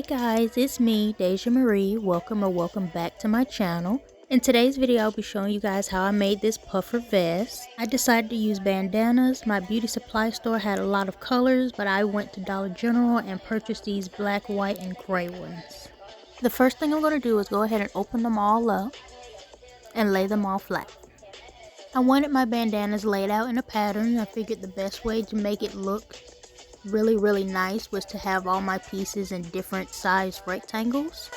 guys, it's me, Deja Marie. Welcome back to my channel. In today's video, I'll be showing you guys how I made this puffer vest. I decided to use bandanas. My beauty supply store had a lot of colors, but I went to Dollar General and purchased these black, white, and gray ones. The first thing I'm going to do is go ahead and open them all up and lay them all flat. I wanted my bandanas laid out in a pattern. I figured the best way to make it look really nice was to have all my pieces in different size rectangles.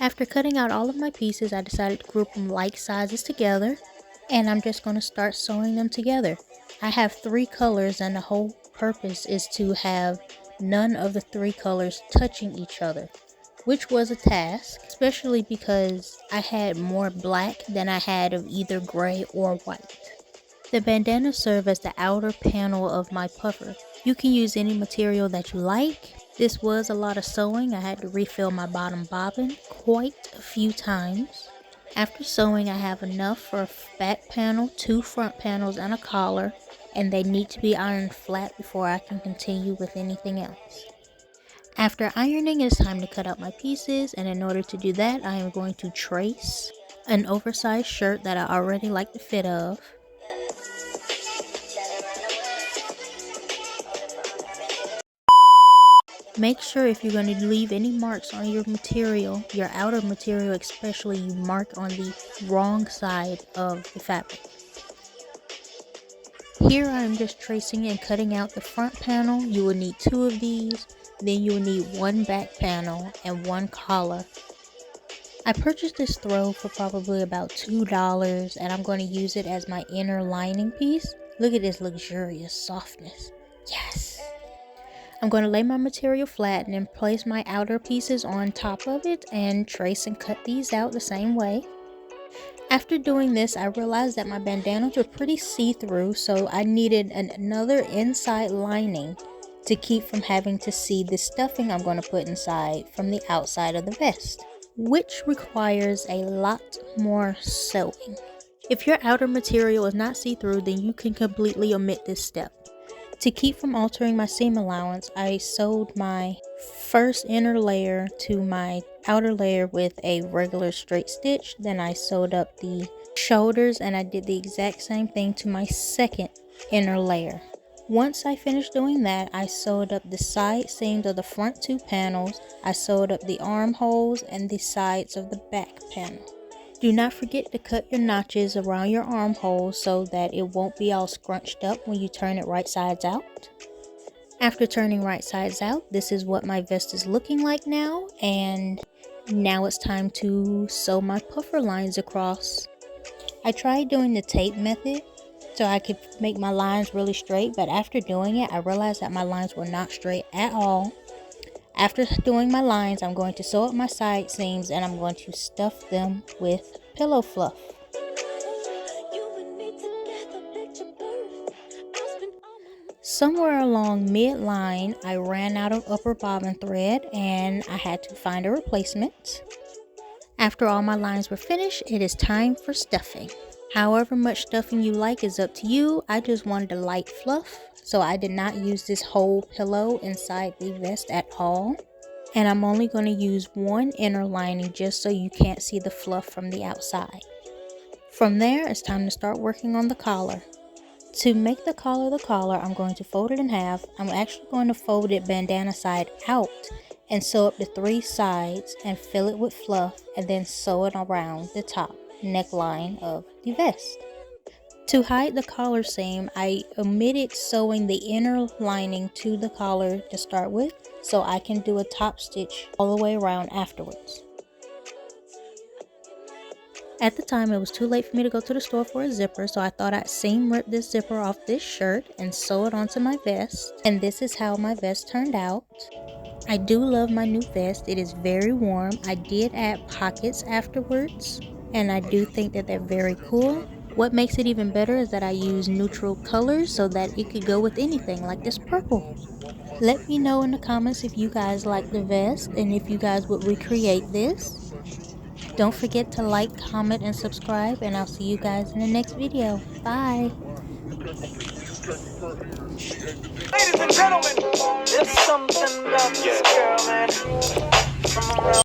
After cutting out all of my pieces, I decided to group them like sizes together, and I'm just going to start sewing them together. I have 3 colors, and the whole purpose is to have none of the 3 colors touching each other, which was a task, especially because I had more black than I had of either gray or white. The bandanas serve as the outer panel of my puffer. You can use any material that you like. This was a lot of sewing. I had to refill my bottom bobbin quite a few times. After sewing, I have enough for a back panel, 2 front panels, and a collar, and they need to be ironed flat before I can continue with anything else. After ironing, it's time to cut out my pieces, and in order to do that, I am going to trace an oversized shirt that I already like the fit of. Make sure if you're going to leave any marks on your material, your outer material especially, you mark on the wrong side of the fabric. Here I'm just tracing and cutting out the front panel. You will need 2 of these, then you will need 1 back panel and 1 collar. I purchased this throw for probably about $2, and I'm going to use it as my inner lining piece. Look at this luxurious softness. Yes! I'm going to lay my material flat and then place my outer pieces on top of it and trace and cut these out the same way. After doing this, I realized that my bandanas were pretty see-through, so I needed another inside lining to keep from having to see the stuffing I'm going to put inside from the outside of the vest, which requires a lot more sewing. If your outer material is not see-through, then you can completely omit this step. To keep from altering my seam allowance, I sewed my first inner layer to my outer layer with a regular straight stitch. Then I sewed up the shoulders, and I did the exact same thing to my second inner layer. Once I finished doing that, I sewed up the side seams of the front 2 panels. I sewed up the armholes and the sides of the back panel. Do not forget to cut your notches around your armholes so that it won't be all scrunched up when you turn it right sides out. After turning right sides out, this is what my vest is looking like now, and now it's time to sew my puffer lines across. I tried doing the tape method so I could make my lines really straight, but after doing it, I realized that my lines were not straight at all. After doing my lines, I'm going to sew up my side seams, and I'm going to stuff them with pillow fluff. Somewhere along midline, I ran out of upper bobbin thread, and I had to find a replacement. After all my lines were finished, it is time for stuffing. However much stuffing you like is up to you. I just wanted a light fluff, so I did not use this whole pillow inside the vest at all. And I'm only going to use 1 inner lining just so you can't see the fluff from the outside. From there, it's time to start working on the collar. To make the collar, I'm going to fold it in half. I'm actually going to fold it bandana side out and sew up the 3 sides and fill it with fluff, and then sew it around the top neckline of the vest. To hide the collar seam, I omitted sewing the inner lining to the collar to start with, so I can do a top stitch all the way around afterwards. At the time, it was too late for me to go to the store for a zipper, so I thought I'd seam rip this zipper off this shirt and sew it onto my vest, and this is how my vest turned out. I do love my new vest. It is very warm. I did add pockets afterwards, and I do think that they're very cool. What makes it even better is that I use neutral colors so that it could go with anything, like this purple. Let me know in the comments if you guys like the vest and if you guys would recreate this. Don't forget to like, comment, and subscribe, and I'll see you guys in the next video. Bye! Ladies and gentlemen, there's something about this girl, man.